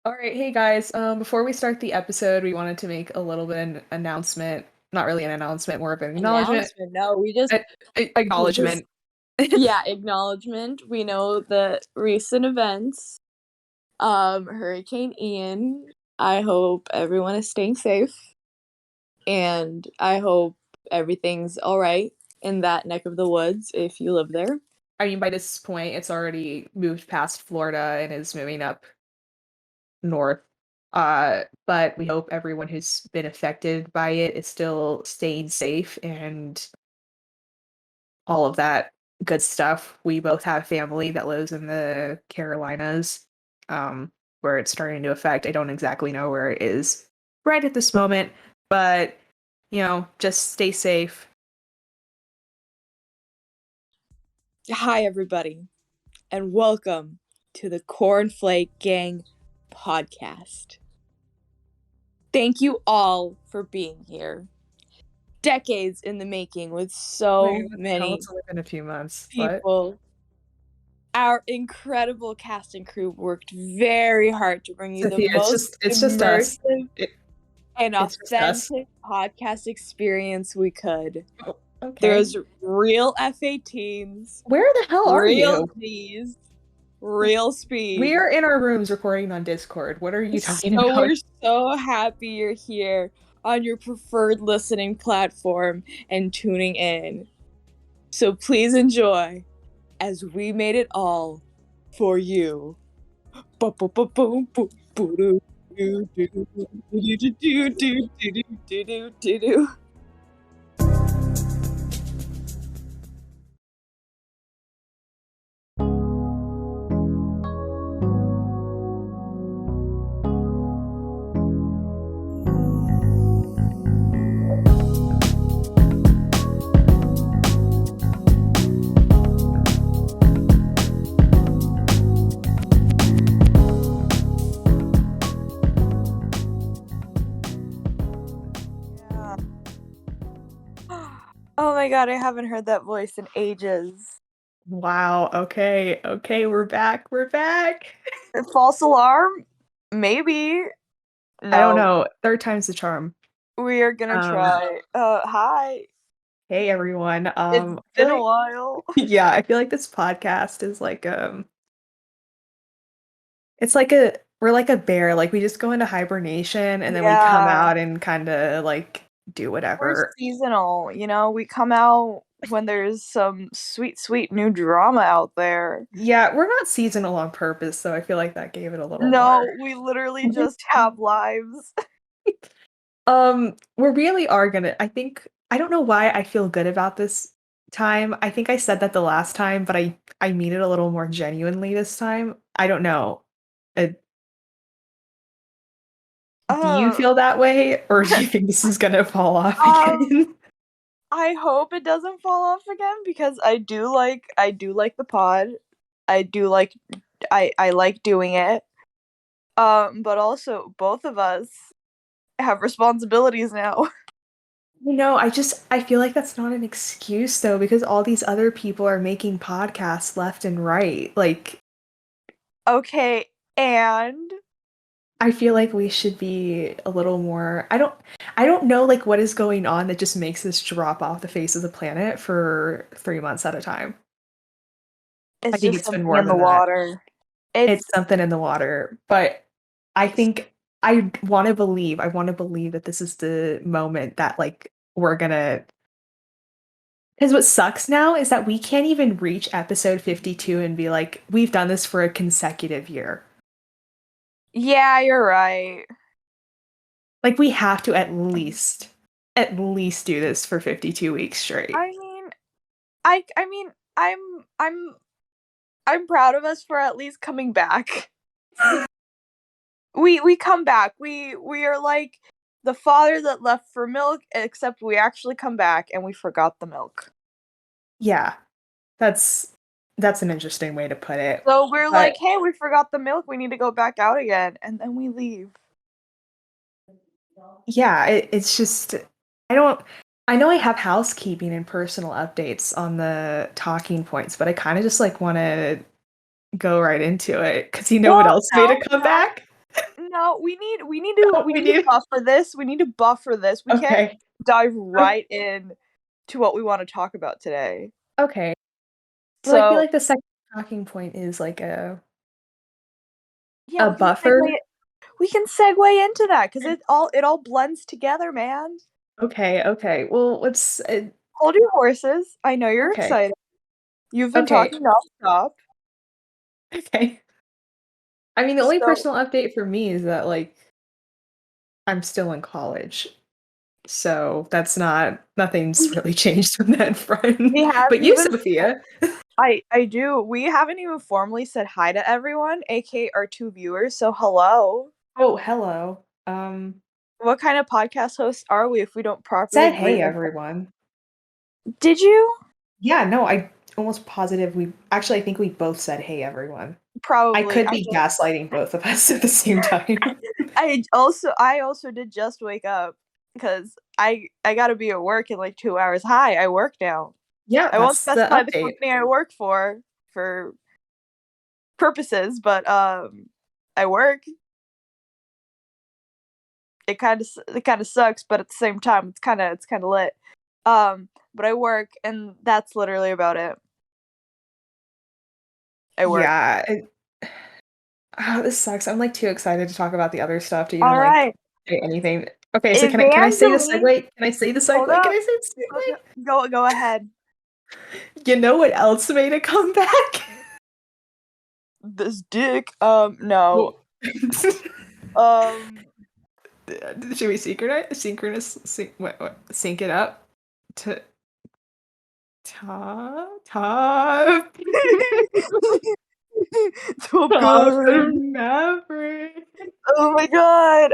All right, hey guys. Before we start the episode, we wanted to make a little bit of an announcement. Not really an announcement, more of an acknowledgement. Announcement. No, we just A- we just acknowledgement. yeah, acknowledgement. We know the recent events. Hurricane Ian. I hope everyone is staying safe and I hope everything's all right in that neck of the woods if you live there. I mean, by this point, it's already moved past Florida and is moving up north. But we hope everyone who's been affected by it is still staying safe and all of that good stuff. We both have family that lives in the Carolinas, um, where it's starting to affect. I don't exactly know where it is right at this moment, but just stay safe. Hi everybody and welcome to the Cornflake Gang podcast. Thank you all for being here. Decades in the making with so What the hell? many It's only been a few months. What? people. Our incredible cast and crew worked very hard to bring you the Sophia, most it's just us. immersive It, and it's just us. authentic podcast experience we could. Oh, There okay. was real F-18s, Where the hell are real you? G's, real speed. We are in our rooms recording on Discord. What are you talking So about? we're so happy you're here on your preferred listening platform and tuning in. So please enjoy as we made it all for you. Oh my god, I haven't heard that voice in ages. Wow. Okay. Okay. We're back. We're back. False alarm? Maybe. I don't No. know. Third time's the charm. We are gonna try. Hi. Hey everyone. It's I feel been a like while. yeah, I feel like this podcast is like it's like a we're like a bear. Like we just go into hibernation and then we come Yeah. out and kind of like do We're whatever. seasonal, we come out when there's some sweet, sweet new drama out there. Yeah, we're not seasonal on purpose, so I feel like that gave it a little more. No, we literally just have lives. We really are gonna I don't know why I feel good about this time. I think I said that the last time, but I mean it a little more genuinely this time. I don't know. Uh, do you Uh, feel that way, or do you think this is gonna fall off um, again? I hope it doesn't fall off again because I do like the pod. I do like I like doing it. But also both of us have responsibilities now. I feel like that's not an excuse though, because all these other people are making podcasts left and right. Like, Okay, and I feel like we should be a little more I don't know like what is going on that just makes this drop off the face of the planet for 3 months at a time. I it's think just it's been something more in the than that. water. It's It's something in the water, but I think I want to believe that this is the moment that like we're gonna because what sucks now is that we can't even reach episode 52 and be like, we've done this for a consecutive year. Yeah, you're right. Like we have to at least do this for 52 weeks straight. I mean, I mean, I'm proud of us for at least coming back. We come back. We are like the father that left for milk, except we actually come back and we forgot the milk. Yeah. That's that's an interesting way to put it. So we're But like, hey, we forgot the milk. We need to go back out again, and then we leave. yeah, it's just I don't I know I have housekeeping and personal updates on the talking points, but I kind of just like want to go right into it because you know what Well, else made a no, no, comeback? no. We need Oh, we to need. buffer this. We need to buffer this. We can't Okay. dive right in to what we want to talk about today. Okay. Well, I feel So like the second talking point is like a yeah, a buffer. we can segue into that because it all blends together, man. Okay, okay. Well, let's Hold your horses. I know you're okay. excited. You've been Okay. talking nonstop. Okay. I mean, the only So personal update for me is that like I'm still in college. So that's not nothing's we really changed on that front. we haven't But you, even Sophia. I do. We haven't even formally said hi to everyone, aka our two viewers. So hello. Oh, hello. What kind of podcast hosts are we if we don't properly Said greet hey our everyone. Did you? Yeah, no, I almost positive we actually I think we both said hey everyone. I Probably. could be gaslighting both of us at the same time. I also did just wake up because I gotta be at work in like 2 hours. Hi, I work now. Yeah, I won't that's the specify the update. company I work for purposes, but I work. It kind of sucks, but at the same time, it's kind of lit. But I work, and that's literally about it. I work. Yeah, oh, this sucks. I'm like too excited to talk about the other stuff to even All like right, say anything. Okay, so can I say the Evangeline. segue? Can I say the Hold segue? Can up. I say the segue? Go ahead. You know what else made a comeback? This dick. No. Well, Um. should we sync it up to top Top top Gun. and Maverick. Oh my god.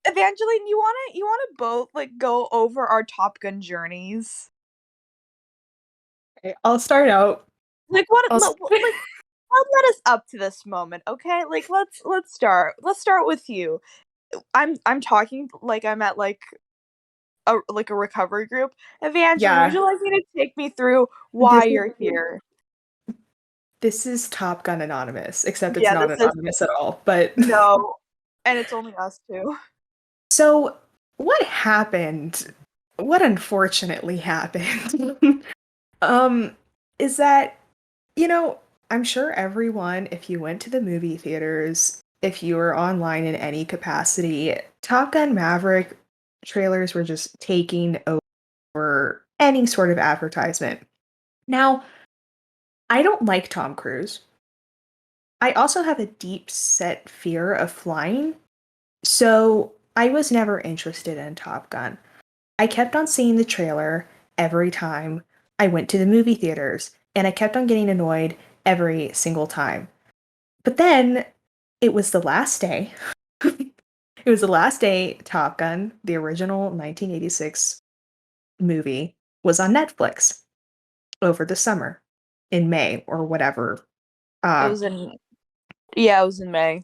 Evangeline, you wanna both like go over our Top Gun journeys? Okay, I'll start out. Like what I'll s- like what led us up to this moment, okay? Like let's start. Let's start with you. I'm talking like I'm at like a recovery group. Evangeline, would yeah, you like me to take me through this why is you're here? this is Top Gun Anonymous, except it's Yeah, not this is anonymous at all. But no, and it's only us two. so what happened? What unfortunately happened? um, is that I'm sure everyone, if you went to the movie theaters, if you were online in any capacity, Top Gun Maverick trailers were just taking over any sort of advertisement. Now, I don't like Tom Cruise. I also have a deep set fear of flying, so I was never interested in Top Gun. I kept on seeing the trailer every time I went to the movie theaters, and I kept on getting annoyed every single time. But then it was the last day. It was the last day Top Gun, the original 1986 movie, was on Netflix over the summer in May or whatever. It Uh, was in Yeah, it was in May.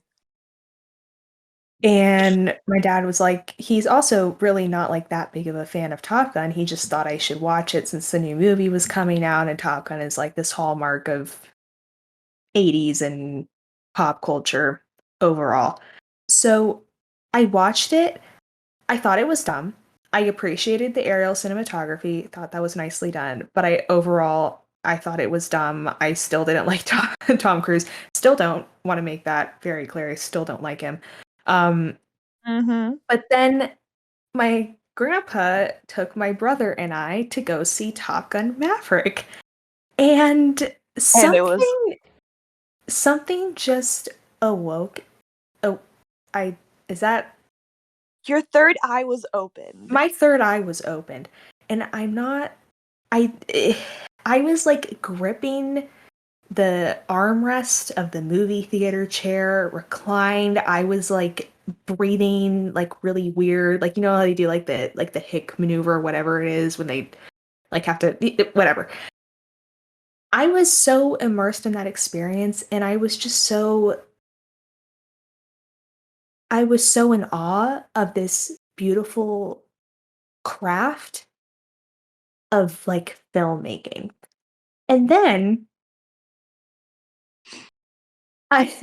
and my dad was like, he's also really not like that big of a fan of Top Gun. He just thought I should watch it since the new movie was coming out, and Top Gun is like this hallmark of 80s and pop culture overall. So I watched it. I thought it was dumb. I appreciated the aerial cinematography, thought that was nicely done, but I thought it was dumb. I still didn't like Tom Cruise. Still don't want to make that very clear. I still don't like him. Um, Mhm. but then my grandpa took my brother and I to go see Top Gun Maverick. And And it was something just awoke. Oh, I is that your third eye was opened. my third eye was opened, and I'm not. I eh, I was like gripping the armrest of the movie theater chair, reclined. I was like breathing like really weird, like how they do like the hick maneuver, or whatever it is when they like have to whatever. I was so immersed in that experience, and I was so in awe of this beautiful craft of like filmmaking. And then I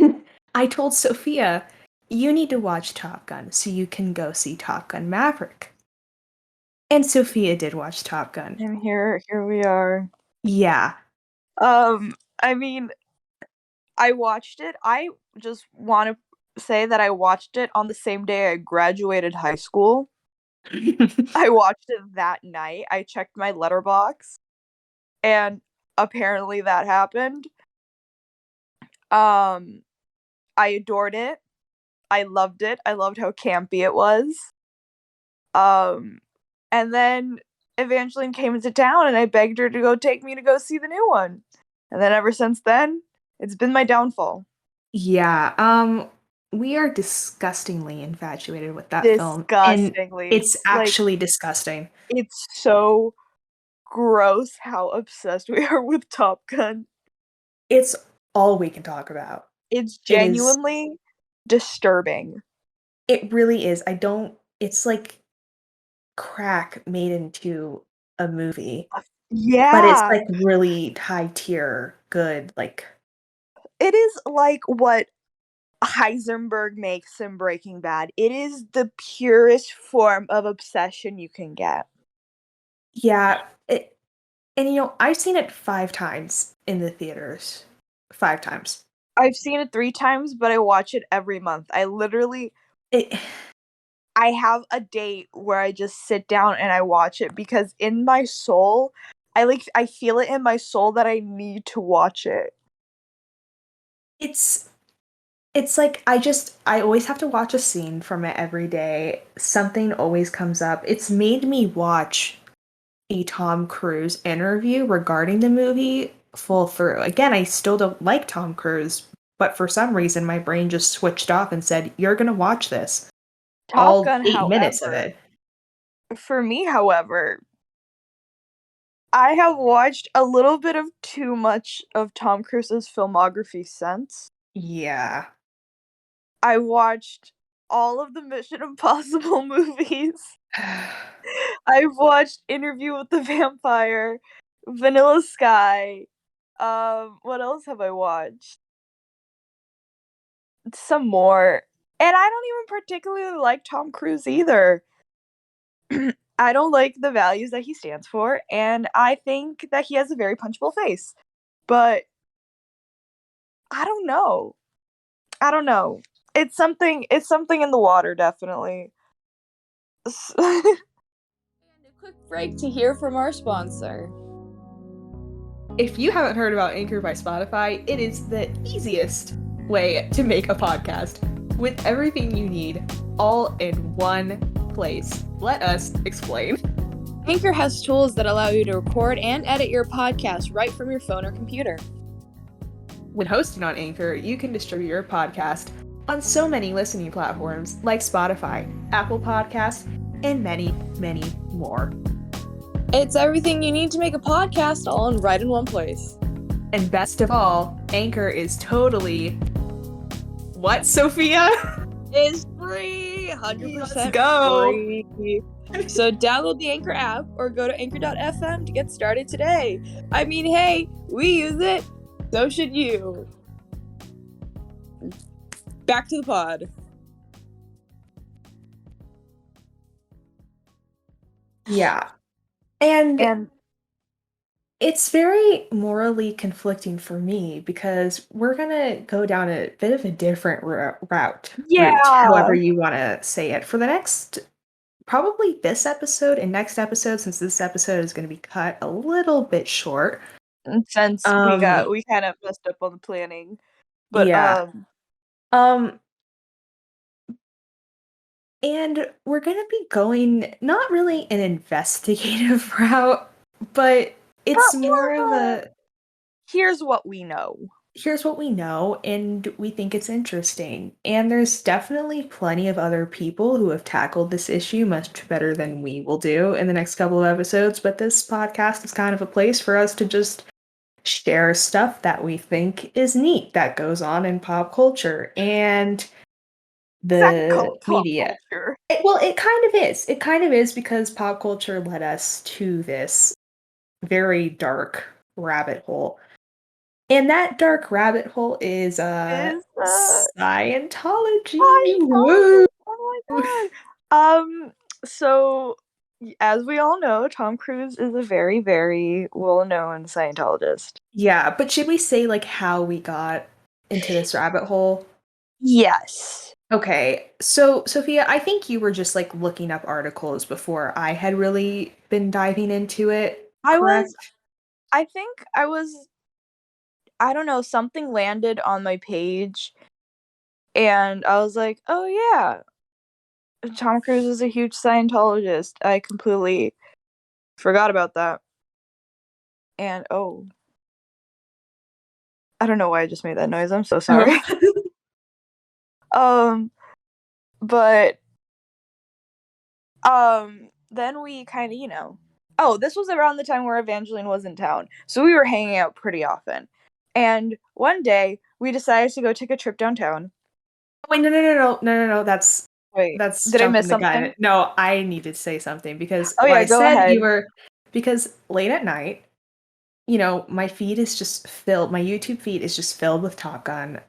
I told Sophia, you need to watch Top Gun so you can go see Top Gun Maverick. And Sophia did watch Top Gun. And here we are. Yeah. I mean, I watched it. I just want to say that I watched it on the same day I graduated high school. I watched it that night. I checked my letterbox, and apparently that happened. I adored it. I loved it. I loved how campy it was. And then Evangeline came into town, and I begged her to go take me to go see the new one. And then ever since then, it's been my downfall. Yeah, we are disgustingly infatuated with that film, and Disgustingly. it's Like, actually disgusting. it's so gross how obsessed we are with Top Gun. It's all we can talk about. It's It is genuinely disturbing. it really is. It's like crack made into a movie, but it's Yeah. like really high tier good, like It is like what Heisenberg makes in Breaking Bad. It is the purest form of obsession you can get. yeah, and I've seen it 5 times in the theaters. 5 times. I've seen it 3 times, but I watch it every month. It I have a date where I just sit down and I watch it because in my soul, I feel it in my soul that I need to watch it. it's It's like I always have to watch a scene from it every day. Something always comes up. It's made me watch a Tom Cruise interview regarding the movie full through. Again, I still don't like Tom Cruise, but for some reason my brain just switched off and said, "You're going to watch this." Top All Gun, 8 minutes of however, it. for me, however, I have watched a little bit of too much of Tom Cruise's filmography since. Yeah. I watched all of the Mission Impossible movies. I've watched Interview with the Vampire, Vanilla Sky. What else have I watched? Some more. And I don't even particularly like Tom Cruise either. I don't like the values that he stands for, and I think that he has a very punchable face. But I don't know. I don't know. It's something in the water, definitely. And a quick break to hear from our sponsor. If you haven't heard about Anchor by Spotify, it is the easiest way to make a podcast with everything you need all in one place. Let us explain. Anchor has tools that allow you to record and edit your podcast right from your phone or computer. When hosting on Anchor, you can distribute your podcast on so many listening platforms like Spotify, Apple Podcasts, and many, many more. It's everything you need to make a podcast all right in one place. And best of all, Anchor is totally... What, Sophia? Is free! 100% Let's go! free. So download the Anchor app or go to anchor.fm to get started today. I mean, hey, we use it, so should you. Back to the pod. Yeah. And it's very morally conflicting for me because we're going to go down a bit of a different route, however you want to say it, for the next, probably this episode and next episode, since this episode is going to be cut a little bit short. Since we kind of messed up on the planning. But yeah. And we're going to be going not really an investigative route, but it's more of a here's what we know. Here's what we know, and we think it's interesting. And there's definitely plenty of other people who have tackled this issue much better than we will do in the next couple of episodes, but this podcast is kind of a place for us to just share stuff that we think is neat that goes on in pop culture and the media. It kind of is. It kind of is because pop culture led us to this very dark rabbit hole. And that dark rabbit hole is Is Scientology. Woo! Scientology. Oh my god. So as we all know, Tom Cruise is a very, very well-known Scientologist. Yeah, but should we say like how we got into this rabbit hole? Yes. Okay, so Sophia, I think you were just like looking up articles before I had really been diving into it, I was correct? I think I was I don't know, something landed on my page and I was like, "Oh yeah, Tom Cruise is a huge Scientologist." I completely forgot about that. And oh, I don't know why I just made that noise. I'm so sorry. Oh. um but then we kind of, oh, this was around the time where Evangeline was in town. So we were hanging out pretty often. And one day we decided to go take a trip downtown. Wait, no. Wait, That's did I miss jumping the something? gun. No, I need to say something because Oh why yeah, I go said ahead. you were because late at night, my feed is just filled, my YouTube feed is just filled with Top Gun,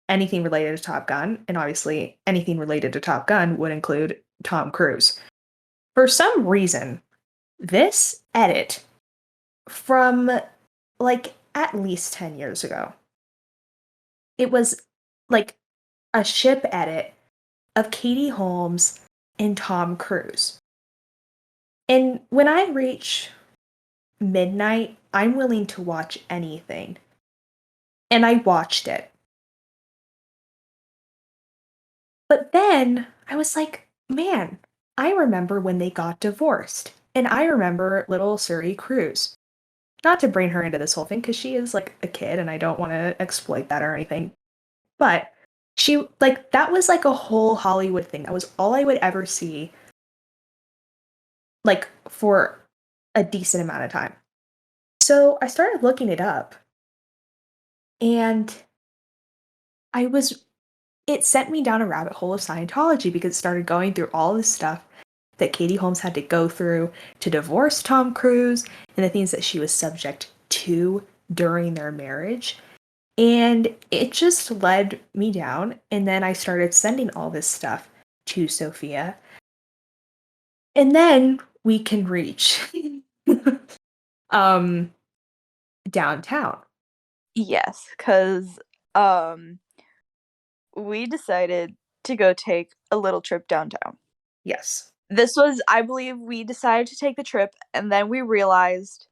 anything related to Top Gun, and obviously anything related to Top Gun would include Tom Cruise. For some reason, this edit from like at least 10 years ago, it was like a ship edit of Katie Holmes and Tom Cruise. And when I reach midnight, I'm willing to watch anything. And I watched it. But then I was like, man, I remember when they got divorced. And I remember little Suri Cruise. Not to bring her into this whole thing, because she is like a kid and I don't want to exploit that or anything. But she, like, that was like a whole Hollywood thing. That was all I would ever see, like, for a decent amount of time. So I started looking it up and I was it sent me down a rabbit hole of Scientology because it started going through all this stuff that Katie Holmes had to go through to divorce Tom Cruise and the things that she was subject to during their marriage. And it just led me down. And then I started sending all this stuff to Sophia. And then we can reach um downtown. Yes, because um we decided to go take a little trip downtown. Yes. This was, I believe, we decided to take the trip, and then we realized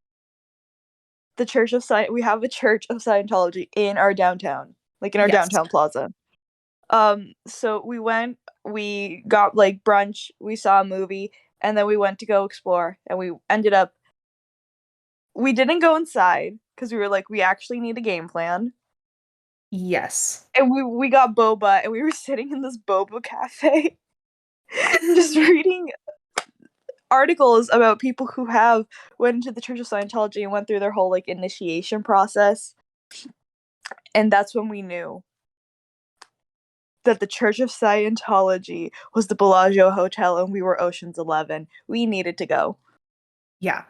we have a Church of Scientology in our downtown, like in our Yes. downtown plaza. So we went, we got like brunch, we saw a movie, and then we went to go explore, and we didn't go inside because we were like, we actually need a game plan. Yes. And we got boba, and we were sitting in this boba cafe, just reading articles about people who have went into the Church of Scientology and went through their whole like initiation process. And that's when we knew that the Church of Scientology was the Bellagio Hotel and we were Ocean's 11. We needed to go. Yeah.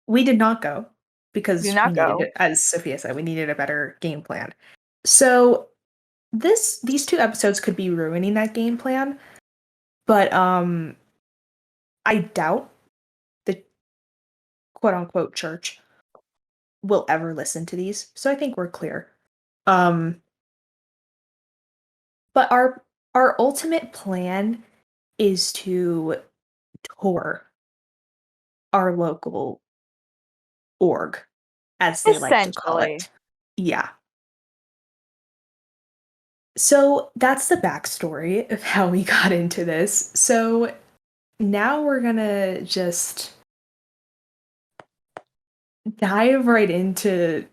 We did not go We did because we not needed go. it, as Sophia said, we needed a better game plan. So these two episodes could be ruining that game plan, but I doubt the quote unquote church will ever listen to these. So I think we're clear. Um but our ultimate plan is to tour our local org, as they like to call Essentially. it. Yeah. So that's the backstory of how we got into this. So now we're gonna just dive right into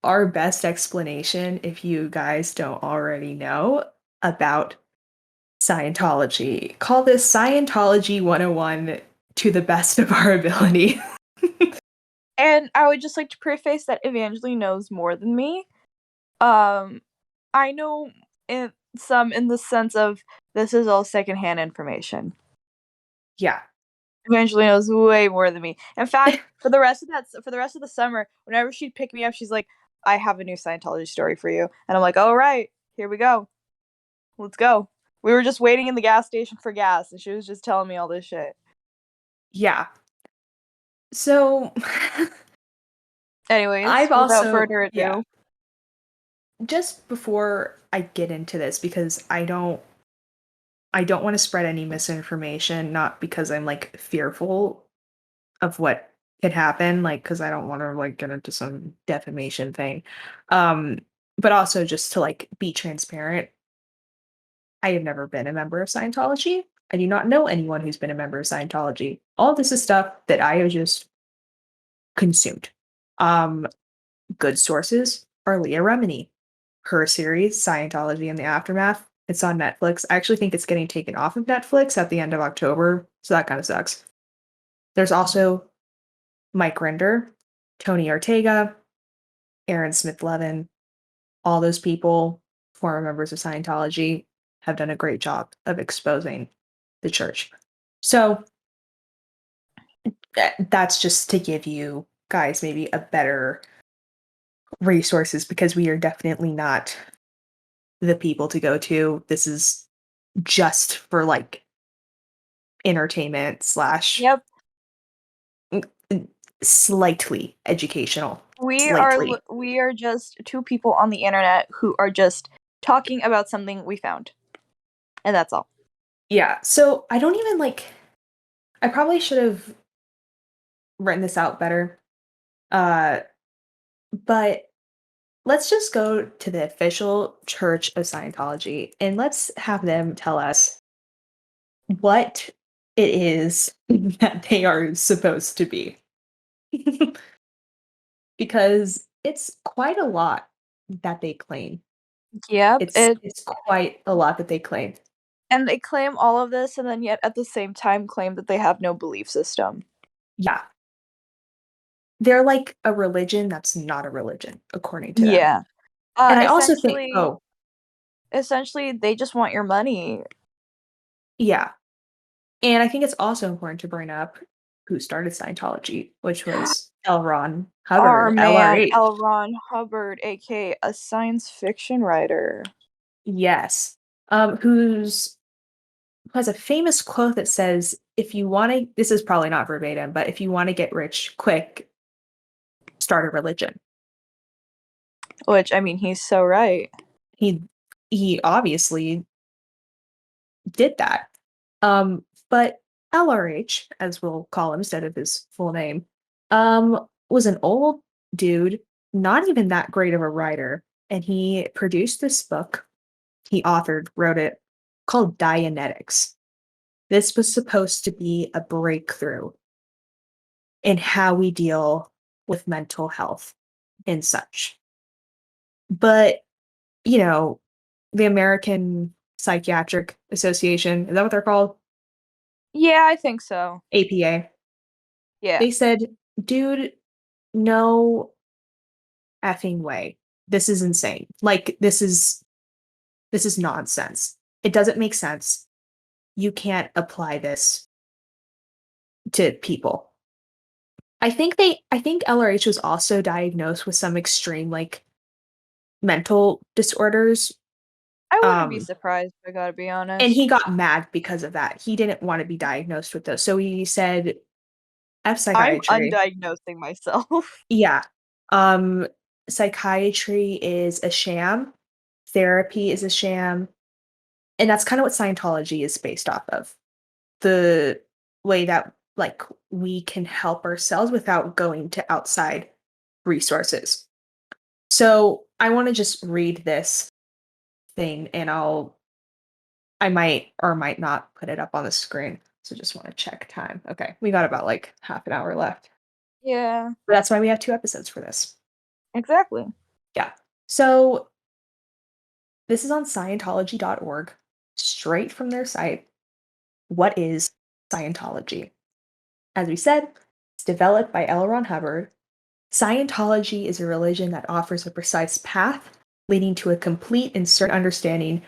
our best explanation, if you guys don't already know, about Scientology. Call this Scientology 101 to the best of our ability. And I would just like to preface that Evangeline knows more than me. Um, I know in the sense of this is all secondhand information. Yeah. Evangeline knows way more than me. In fact, for the rest of the summer, whenever she'd pick me up, she's like, I have a new Scientology story for you. And I'm like, all right, here we go. Let's go. We were just waiting in the gas station for gas, and she was just telling me all this shit. Yeah. So Anyways, I've without also, further yeah, ado, just before I get into this, because I don't want to spread any misinformation, not because I'm like fearful of what could happen, like because I don't want to like get into some defamation thing. Um, but also just to like be transparent. I have never been a member of Scientology. I do not know anyone who's been a member of Scientology. All this is stuff that I have just consumed. Um, Good sources are Leah Remini. Her series, Scientology and the Aftermath, it's on Netflix. I actually think it's getting taken off of Netflix at the end of October, so that kind of sucks. There's also Mike Rinder, Tony Ortega, Aaron Smith Levin. All those people, former members of Scientology, have done a great job of exposing the church. So that's just to give you guys maybe a better resources, because we are definitely not the people to go to. This is just for like entertainment slash yep, slightly educational. we are Slightly. we are just two people on the internet who are just talking about something we found, and that's all. Yeah. So I don't even like, I probably should have written this out better. Uh but let's just go to the official Church of Scientology and let's have them tell us what it is that they are supposed to be. Because it's quite a lot that they claim. Yep, It's quite a lot that they claim. and they claim all of this, and then yet at the same time claim that they have no belief system. Yeah. They're like a religion that's not a religion, according to them. Yeah. And I also think, Essentially, oh, they just want your money. yeah. And I think it's also important to bring up who started Scientology, which was L. Ron Our Hubbard, man, LRH. L. Ron Hubbard, aka a science fiction writer. Yes. Who's who has a famous quote that says, if you want to, this is probably not verbatim, but if you want to get rich quick, start a religion. Which, I mean, he's so right. He he obviously did that. But LRH, as we'll call him instead of his full name, was an old dude, not even that great of a writer, and he produced this book. He wrote it, called Dianetics. This was supposed to be a breakthrough in how we deal with mental health and such. But, you know, the American Psychiatric Association, is that what they're called? Yeah, I think so. APA. Yeah. They said, "Dude, no effing way. This is insane. Like this is nonsense. It doesn't make sense. You can't apply this to people." I think LRH was also diagnosed with some extreme like mental disorders. I wouldn't be Um surprised, I gotta be and he honest. got mad because of that. He didn't want to be diagnosed with those. So he said F I'm psychiatry. undiagnosing myself. Yeah. Um, Psychiatry is a sham, therapy is a sham, and that's kind of what Scientology is based off of. The way that like we can help ourselves without going to outside resources. So I want to just read this thing and I might or might not put it up on the screen. So just want to check time. Okay, we got about like half an hour left. Yeah, But that's why we have 2 episodes for this. exactly. Yeah. So this is on Scientology.org, straight from their site. What is Scientology? As we said, it's developed by L. Ron Hubbard. Scientology is a religion that offers a precise path leading to a complete and certain understanding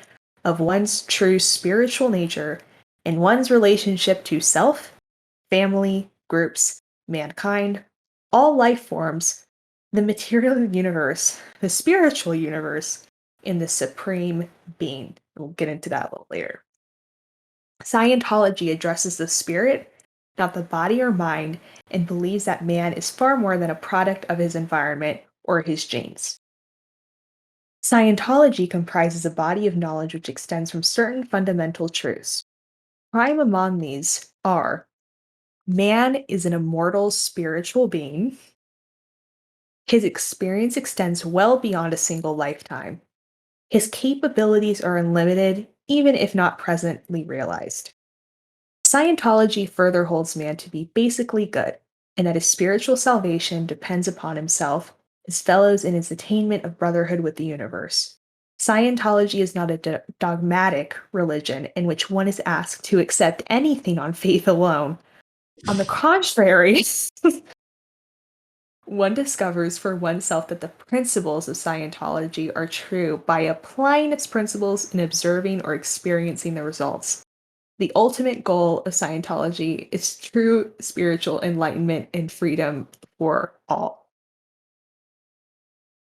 of one's true spiritual nature and one's relationship to self, family, groups, mankind, all life forms, the material universe, the spiritual universe, and the supreme being. We'll get into that a little later. Scientology addresses the spirit, not the body or mind, and believes that man is far more than a product of his environment or his genes. Scientology comprises a body of knowledge which extends from certain fundamental truths. Prime among these are: man is an immortal spiritual being. His experience extends well beyond a single lifetime. His capabilities are unlimited, even if not presently realized. Scientology further holds man to be basically good, and that his spiritual salvation depends upon himself, his fellows, and his attainment of brotherhood with the universe. Scientology is not a dogmatic religion in which one is asked to accept anything on faith alone. On the contrary, one discovers for oneself that the principles of Scientology are true by applying its principles and observing or experiencing the results. The ultimate goal of Scientology is true spiritual enlightenment and freedom for all.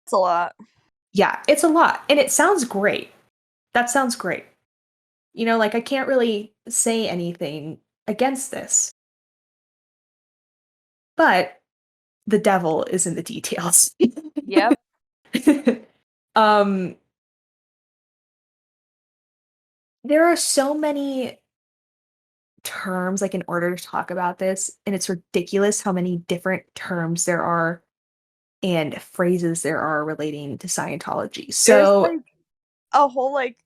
That's a lot. Yeah, it's a lot. And it sounds great. That sounds great. Like I can't really say anything against this. But the devil is in the details. Yep. um there are so many terms like in order to talk about this, and it's ridiculous how many different terms there are and phrases there are relating to Scientology. There's So, like a whole like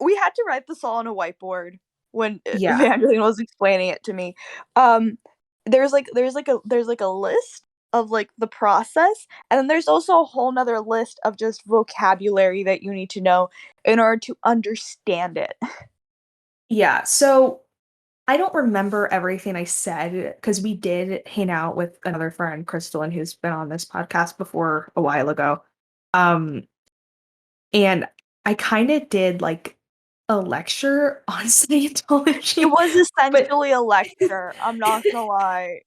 we had to write this all on a whiteboard when yeah. Evangeline was explaining it to me. Um, there's like a list of like the process, and then there's also a whole nother list of just vocabulary that you need to know in order to understand it. Yeah, so I don't remember everything I said because we did hang out with another friend, Crystal, and who's been on this podcast before a while ago. Um, and I kind of did like a lecture on It Scientology, was but essentially a lecture. I'm not gonna lie.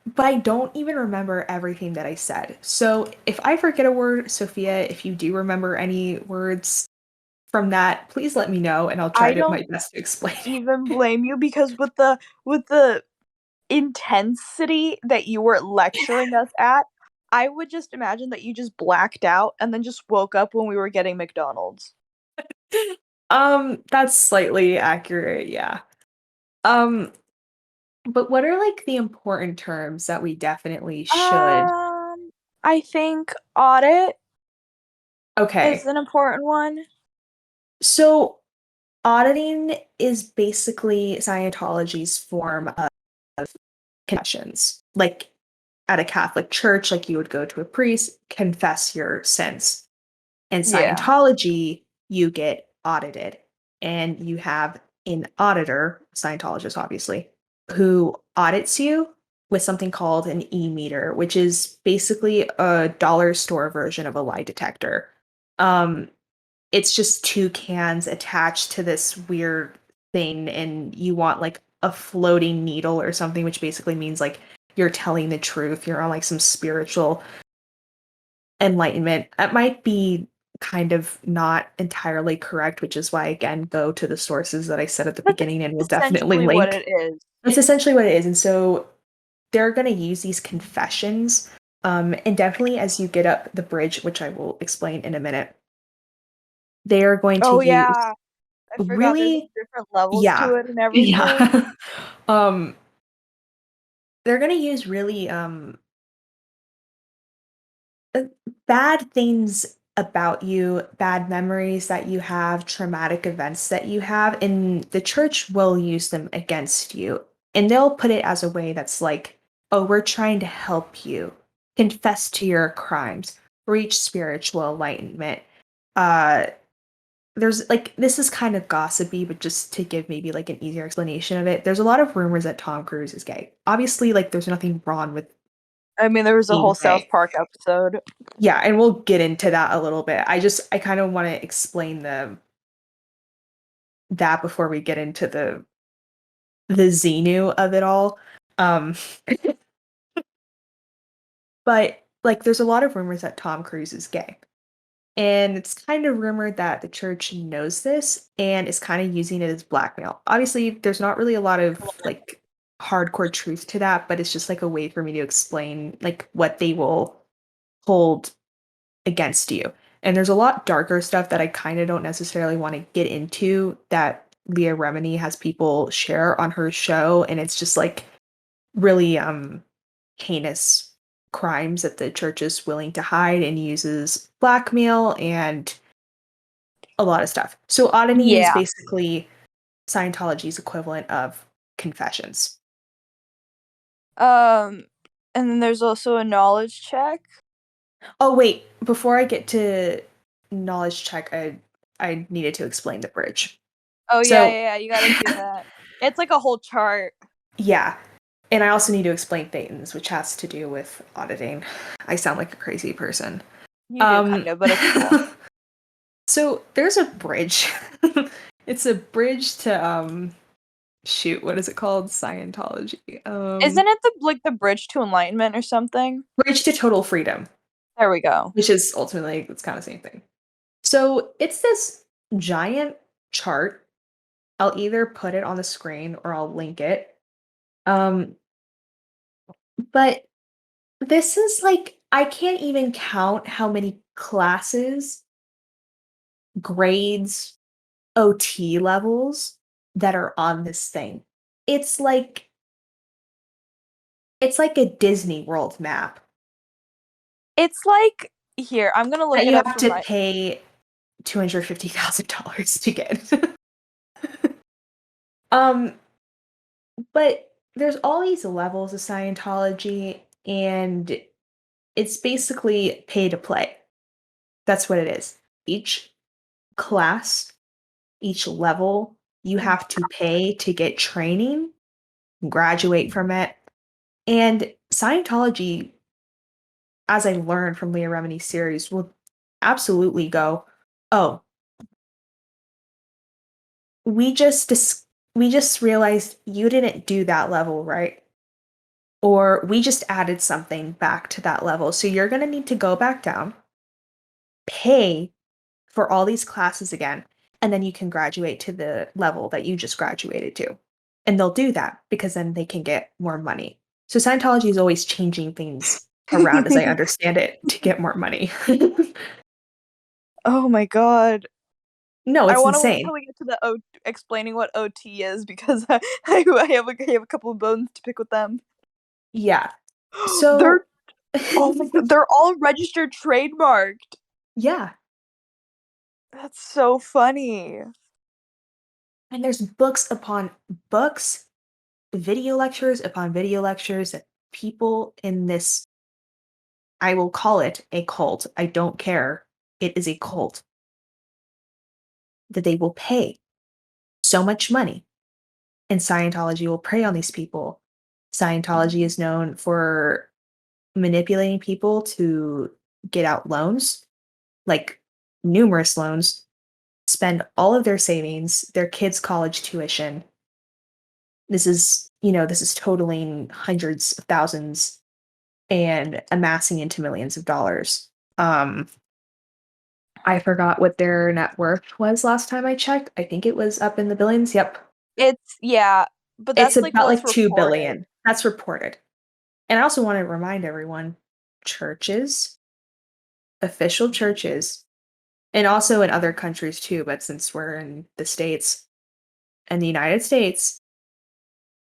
but I don't even remember everything that I said. So if I forget a word, Sophia, if you do remember any words from that, please let me know and I'll try I to don't my best to explain even blame you because with the intensity that you were lecturing us at, I would just imagine that you just blacked out and then just woke up when we were getting McDonald's. it. That's slightly accurate, yeah. Um, but what are like the important terms that we definitely should? I think audit is Okay. an important one. So auditing is basically Scientology's form of confessions. Like at a Catholic church, like you would go to a priest, confess your sins. In Yeah. Scientology, you get audited, and you have an auditor, Scientologist obviously, who audits you with something called an e-meter, which is basically a dollar store version of a lie detector. Um, it's just two cans attached to this weird thing, and you want like a floating needle or something, which basically means like you're telling the truth. You're on like some spiritual enlightenment. That might be kind of not entirely correct, which is why, again, go to the sources that I said at the That's beginning and we'll definitely essentially what link. it is. It's essentially what it is. And so they're going to use these confessions. And definitely as you get up the bridge, which I will explain in a minute, they are going to Oh use yeah. I forgot there's really, different levels yeah, to it and everything. yeah. um, they're going to use really uh, bad things about you, bad memories that you have, traumatic events that you have, and the church will use them against you. And they'll put it as a way that's like, oh, we're trying to help you confess to your crimes, reach spiritual enlightenment. Uh, there's like, this is kind of gossipy, but just to give maybe like an easier explanation of it, there's a lot of rumors that Tom Cruise is gay. Obviously, like, there's nothing wrong with I mean, there was a being whole South gay. Park episode. Yeah, and we'll get into that a little bit. I kind of want to explain that before we get into the Xenu of it all. Um but like there's a lot of rumors that Tom Cruise is gay. And it's kind of rumored that the church knows this and is kind of using it as blackmail. Obviously, there's not really a lot of like hardcore truth to that, but it's just like a way for me to explain like what they will hold against you. And there's a lot darker stuff that I kind of don't necessarily want to get into that Leah Remini has people share on her show. And it's just like really heinous crimes that the church is willing to hide and uses blackmail and a lot of stuff. So auditing is Yeah. basically Scientology's equivalent of confessions. And then there's also a knowledge check. Oh wait, before I get to knowledge check, I needed to explain the bridge. Oh yeah, So yeah, yeah, you gotta do that. It's like a whole chart. yeah, and I also need to explain thetans, which has to do with auditing. I sound like a crazy person. You do Um, kind of, but it's cool. so there's a bridge. It's a bridge to shoot, what is it called? Scientology. Isn't it the bridge to enlightenment or something? Bridge to total freedom, There we go. which is ultimately it's kind of the same thing. So it's this giant chart. I'll either put it on the screen or I'll link it. Um, but this is like I can't even count how many classes, grades, OT levels that are on this thing. It's like it's like a Disney World map It's like here, I'm gonna look that it you up have for to my pay $250,000 to get. um, but there's all these levels of Scientology, and it's basically pay to play. That's what it is. Each class, each level, you have to pay to get training, graduate from it. And Scientology, as I learned from Leah Remini's series, will absolutely go, oh, we just we just realized you didn't do that level right, or we just added something back to that level, so you're going to need to go back down, pay for all these classes again, and then you can graduate to the level that you just graduated to. And they'll do that because then they can get more money. So Scientology is always changing things around, as I understand it, to get more money. Oh my god. No, I it's want to wait insane. till we get to the explaining what OT is because I have a couple of bones to pick with them. Yeah. They're So oh my god, they're all registered trademarked. yeah. That's so funny. And there's books upon books, video lectures upon video lectures that people in this, I will call it a cult. I don't care. It is a cult that they will pay so much money, and Scientology will prey on these people. Scientology is known for manipulating people to get out loans, like numerous loans, spend all of their savings, their kids' college tuition. This is totaling hundreds of thousands and amassing into millions of dollars. I forgot what their net worth was last time I checked. I think it was up in the billions. Yep. It's yeah, but It's that's like about what's like 2 reported. billion. That's reported. And I also want to remind everyone, churches, official churches, and also in other countries too, but since we're in the States and the United States,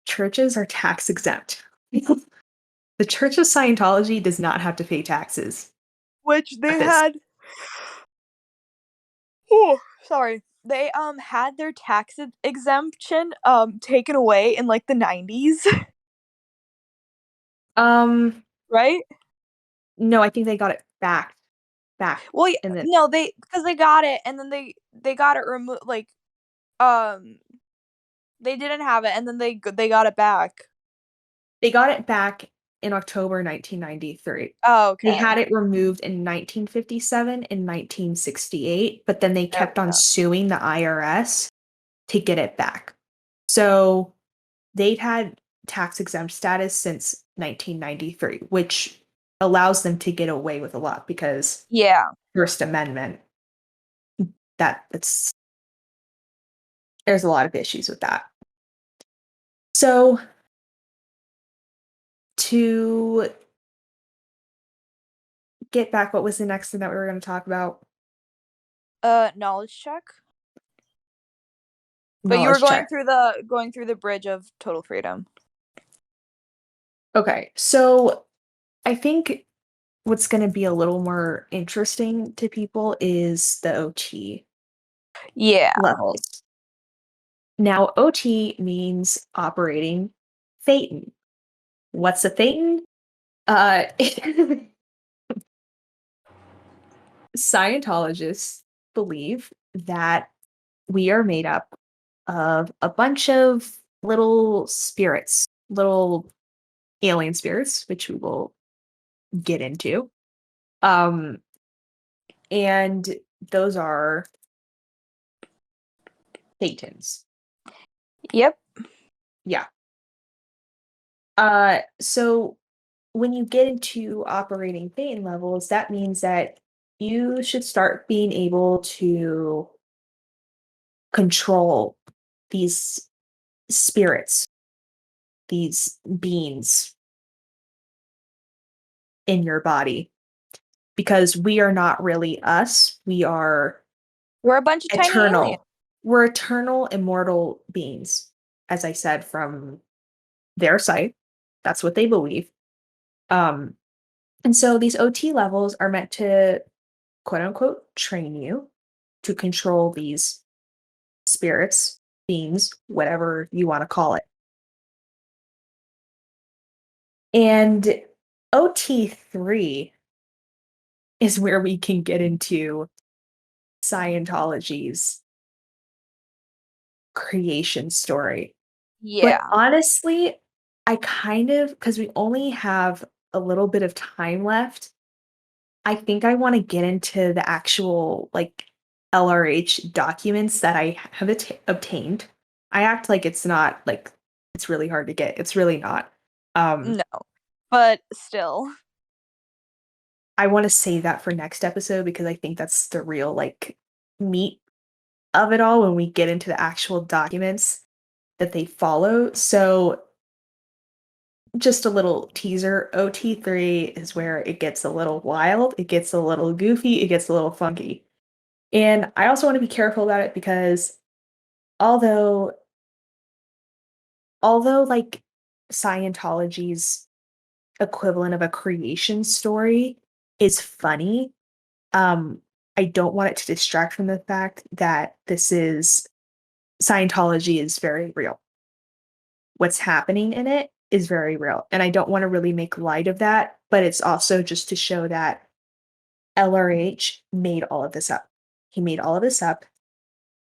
churches are tax exempt. The Church of Scientology does not have to pay taxes Which at they this. had oh, sorry. They had their tax exemption taken away in like the 90s, Um, right? no, I think they got it back Well, in the no, they because they got it and then they got it removed like um they didn't have it and then they got it back. they got it back in October 1993. Oh, They okay. had it removed in 1957 and 1968, but then they There kept we on go. suing the IRS to get it back. So they've had tax exempt status since 1993, which allows them to get away with a lot because Yeah. First Amendment, it's there's a lot of issues with that. So to get back, what was the next thing that we were going to talk about? Knowledge check. But you were Knowledge check. going through the bridge of total freedom. Okay, so I think what's going to be a little more interesting to people is the OT Yeah. levels. Now, OT means operating Thetan. What's a Thetan? Uh, Scientologists believe that we are made up of a bunch of little spirits, little alien spirits, which we will get into. And those are Thetans. Yep. Yeah. So when you get into operating Thetan levels, that means that you should start being able to control these spirits, these beings in your body, because we are not really us. We are We're a bunch of tiny aliens. eternal. We're eternal, immortal beings, as I said, from their site. That's what they believe. And so these OT levels are meant to, quote unquote, train you to control these spirits, beings, whatever you want to call it. And OT3 is where we can get into Scientology's creation story. But Yeah. honestly, I kind of, because we only have a little bit of time left, I think I want to get into the actual like LRH documents that I have obtained. I act like it's not like it's really hard to get. It's really not. No. But still. I want to save that for next episode because I think that's the real like meat of it all when we get into the actual documents that they follow. So just a little teaser, OT3 is where it gets a little wild, it gets a little goofy, it gets a little funky. And I also want to be careful about it because although like Scientology's equivalent of a creation story is funny, I don't want it to distract from the fact that Scientology is very real. What's happening in it is very real. And I don't want to really make light of that, but it's also just to show that LRH made all of this up. He made all of this up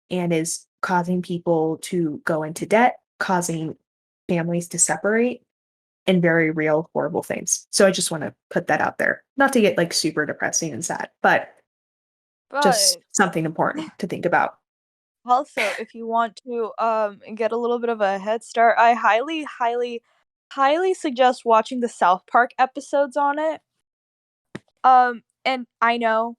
and is causing people to go into debt, causing families to separate, and very real, horrible things. So I just want to put that out there. Not to get like super depressing and sad, but just But something important to think about. also, if you want to get a little bit of a head start, I highly, highly, highly suggest watching the South Park episodes on it. And I know,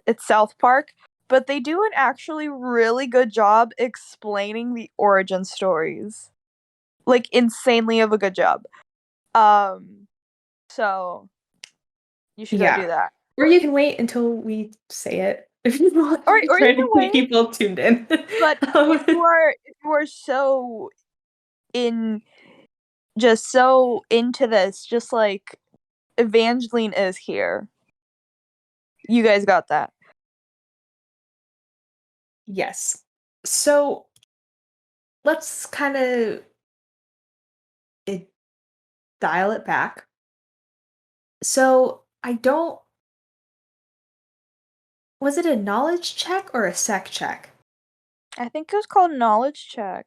it's South Park, but they do an actually really good job explaining the origin stories. Like insanely of a good job. So you should go do Yeah. that. Or you can wait until we say it if you want. Or I'm you trying can to keep wait. people tuned in. But Um, if you are so in just so into this, just like Evangeline is here. You guys got that. yes. So let's kind of dial it back. So I don't. Was it a knowledge check or a sec check? I think it was called knowledge check.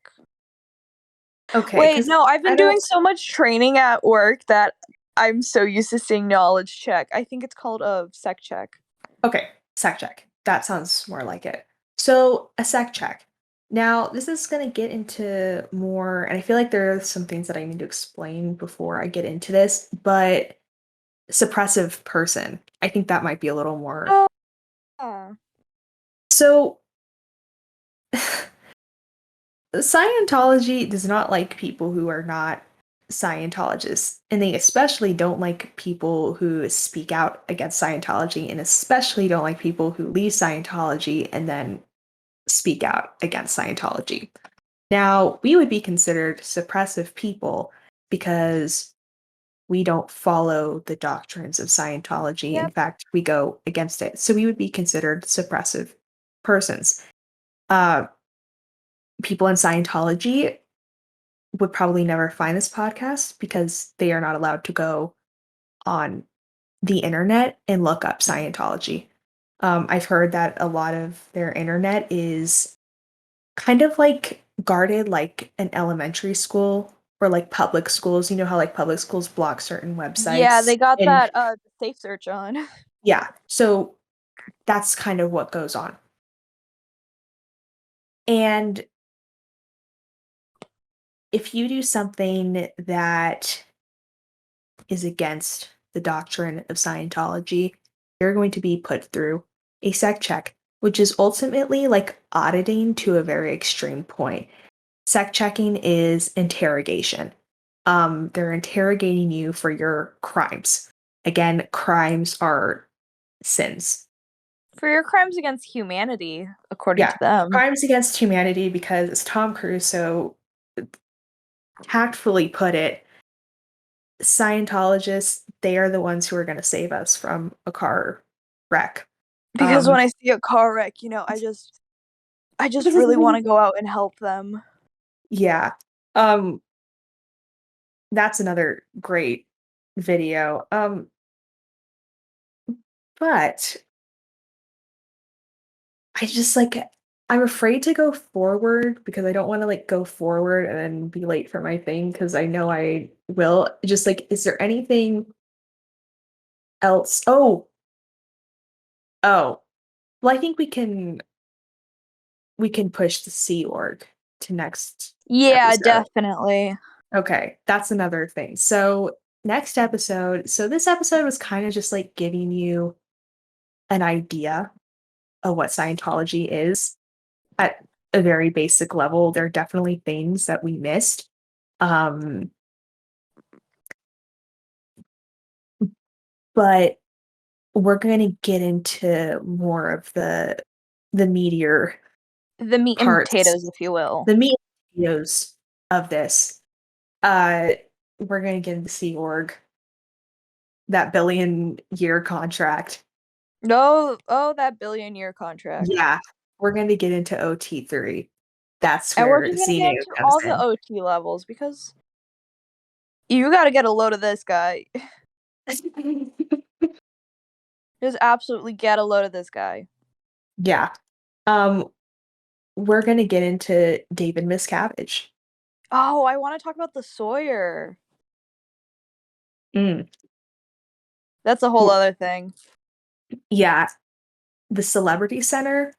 Okay, Wait, because no, I've I been don't. doing so much training at work that I'm so used to seeing knowledge check. I think it's called a sec check. Okay, sec check. That sounds more like it. So a sec check. Now this is going to get into more, and I feel like there are some things that I need to explain before I get into this, but suppressive person. I think that might be a little more. Oh, yeah. So Scientology does not like people who are not Scientologists, and they especially don't like people who speak out against Scientology, and especially don't like people who leave Scientology and then speak out against Scientology. Now, we would be considered suppressive people because we don't follow the doctrines of Scientology. In Yep. fact, we go against it. So we would be considered suppressive persons. Uh, People in Scientology would probably never find this podcast because they are not allowed to go on the internet and look up Scientology. I've heard that a lot of their internet is kind of like guarded like an elementary school or like public schools. You know how like public schools block certain Yeah, websites? they got And that safe search on. yeah, so that's kind of what goes on. And if you do something that is against the doctrine of Scientology, you're going to be put through a sec check, which is ultimately like auditing to a very extreme point. Sec checking is interrogation. They're interrogating you for your crimes. Again, crimes are sins. For your crimes against humanity, according Yeah, to them. crimes against humanity because, as Tom Cruise so tactfully put it, Scientologists, they are the ones who are going to save us from a car wreck. Because when I see a car wreck, I just really want to go out and help them. Yeah. That's another great video. But I just like I'm afraid to go forward because I don't want to like go forward and then be late for my thing because I know I will. Just like, is there anything else? Oh. Well, I think we can push the Sea Org to next Yeah, episode. definitely. Okay, that's another thing. So next episode, so this episode was kind of just like giving you an idea of what Scientology is at a very basic level. There are definitely things that we missed. Um, but we're going to get into more of the meatier The meat and parts, potatoes, if you will. the meat and potatoes of this. Uh, we're going to get into Sea Org, that billion-year contract. No, oh, that billion-year contract. Yeah, we're going to get into OT3. That's And we're where just gonna get Xenu into comes all the in. OT levels because you gotta get a load of this guy. Just absolutely get a load of this guy. Yeah. Um, we're gonna get into David Miscavige. Oh, I want to talk about the Sawyer. Mm. That's a whole other thing. Yeah, the Celebrity Center.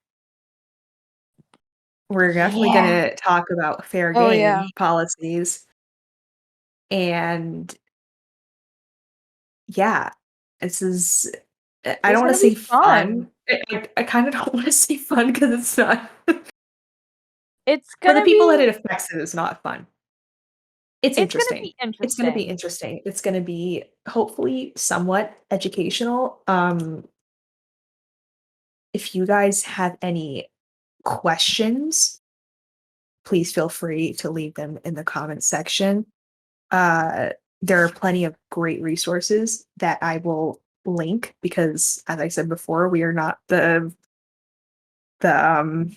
We're definitely Yeah. gonna talk about fair Oh yeah. game policies. And yeah, this is I It's don't want gonna to be say fun. fun. I kind of don't want to say fun because it's not. It's For the gonna people that be it affects, it is not fun. It's it's gonna interesting. be It's gonna be interesting. interesting. It's gonna be hopefully somewhat educational. If you guys have any questions, please feel free to leave them in the comment section. Uh, there are plenty of great resources that I will link because, as I said before, we are not the the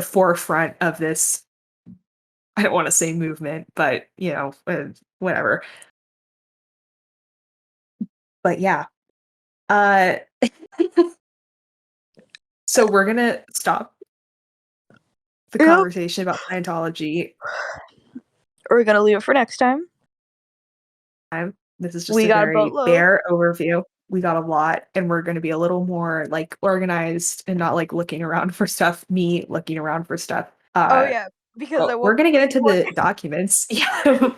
forefront of this. I don't want to say movement, but whatever. But yeah, uh, so we're gonna stop the Yep. conversation about Scientology. We're gonna leave it for next time. This is just We a got a very boatload. bare overview. We got a lot, and we're going to be a little more like organized and not like looking around for stuff. Me looking around for stuff. Oh yeah, because I But we're woke going up to get this into morning. the documents. Yeah.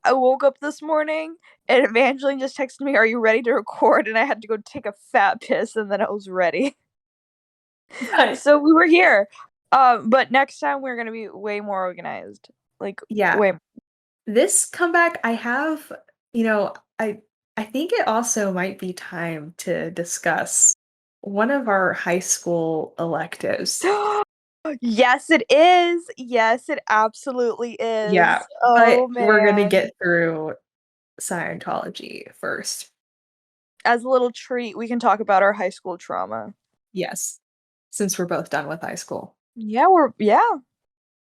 I woke up this morning and Evangeline just texted me, "Are you ready to record?" And I had to go take a fat piss, and then I was ready. But So we were here. But next time we're gonna be way more organized. Like yeah, way. this comeback I have, you know, I think it also might be time to discuss one of our high school electives. Yes, it is. Yes, it absolutely Yeah, is. but Oh we're gonna man. get through Scientology first. As a little treat, we can talk about our high school trauma. Yes, since we're both done with high school. Yeah.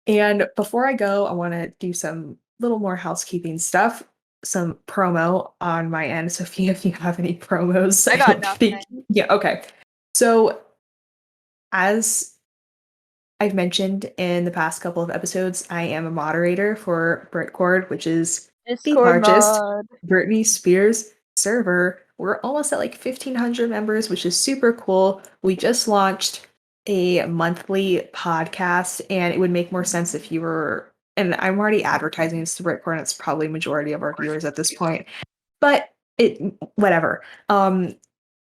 And before I go, I want to do some little more housekeeping stuff, some promo on my end. Sophia, if you have any promos, I I got don't think. nothing. Yeah, okay. So, as I've mentioned in the past couple of episodes, I am a moderator for Britcord, which is the Discord largest mod. Britney Spears server. We're almost at like 1,500 members, which is super cool. We just launched a monthly podcast, and it would make more sense if you were. And I'm already advertising this to Britcord, and it's probably majority of our viewers at this point. But it, whatever.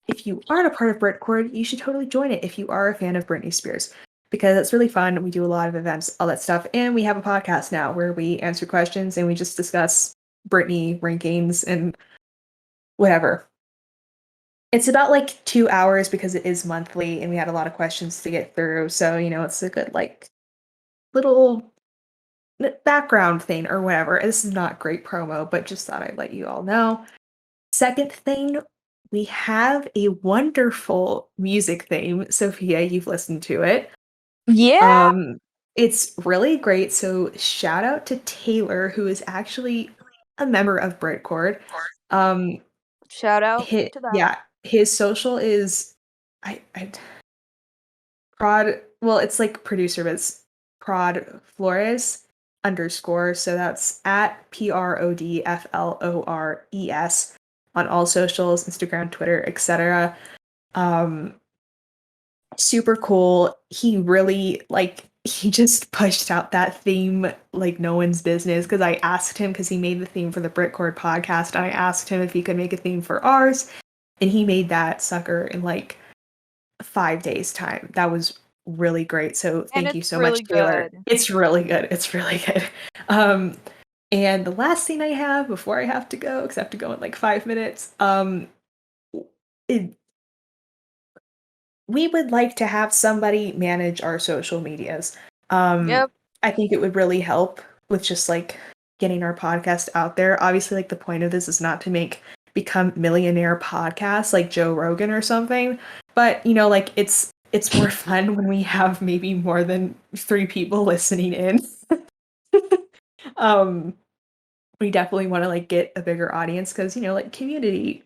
If you aren't a part of Britcord, you should totally join it if you are a fan of Britney Spears, because it's really fun. We do a lot of events, all that stuff, and we have a podcast now where we answer questions and we just discuss Britney rankings and whatever. It's about like 2 hours because it is monthly, and we had a lot of questions to get through. So it's a good like little background thing or whatever. This is not great promo, but just thought I'd let you all know. Second thing, we have a wonderful music theme. Sophia, you've listened to it. Yeah. Um, it's really great. So shout out to Taylor, who is actually a member of Britcord. Um, Shout out to that. his social is I prod. Well, it's like producer, but it's prod Flores underscore. So that's at PRODFLORES on all socials, Instagram, Twitter, etc. Um, super cool. He really he just pushed out that theme like no one's business, because I asked him, because he made the theme for the Britcord podcast, and I asked him if he could make a theme for ours, and he made that sucker in like 5 days time. That was really great. So And thank you it's so much, really Taylor. good. It's really good. It's really good. Um and the last thing I have before I have to go, because I have to go in like 5 minutes, it, we would like to have somebody manage our social medias. Um, Yep. I think it would really help with just like getting our podcast out there. Obviously, like the point of this is not to become millionaire podcasts like Joe Rogan or something, but like it's more fun when we have maybe more than 3 people listening in. um, we definitely want to like get a bigger audience, because like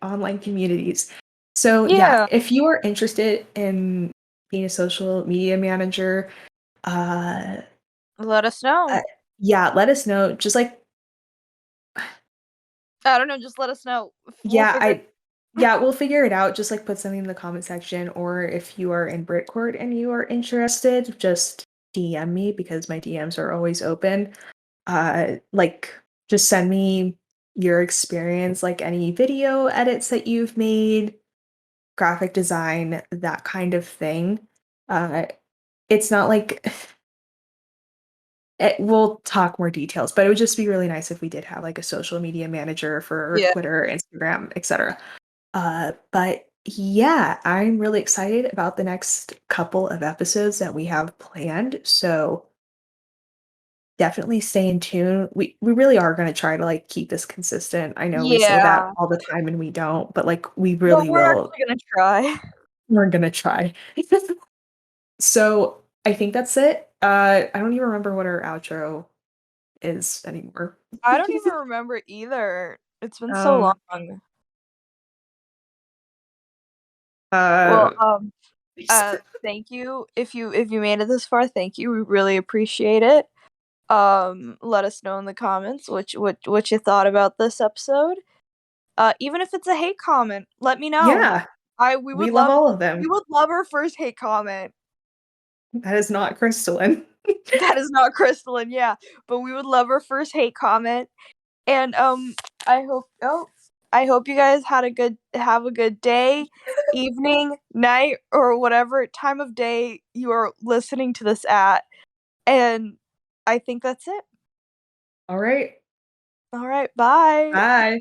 online communities. So yeah, Yeah. if you are interested in being a social media manager, uh, Let us know. uh yeah, let us know. Just like I don't know, just let us know. We'll yeah, figure we'll figure it out. Just like put something in the comment section, or if you are in Britcord and you are interested, just DM me, because my DMs are always open. Like just send me your experience, like any video edits that you've made, graphic design, that kind of thing. Uh, it's not like we'll talk more details, but it would just be really nice if we did have like a social media manager for Yeah. Twitter, Instagram, etc. But yeah, I'm really excited about the next couple of episodes that we have planned. So definitely stay in tune. We really are going to try to like keep this consistent. I know we say that Yeah. all the time and we don't, but like we But really we're will. actually gonna try. We're going to try. So I think that's it. I don't even remember what our outro is anymore. I don't even remember either. It's been so um long. uh Well, thank you. If you made it this far, thank you. We really appreciate it. Let us know in the comments what you thought about this episode. Even if it's a hate comment, let me know. yeah, I we we would love love all of we them. would love our first hate comment. That is not crystalline. That is not crystalline, yeah. But we would love our first hate comment. And I hope you guys have a good day, evening, night, or whatever time of day you are listening to this at. And I think that's it. All right. All right, bye. Bye.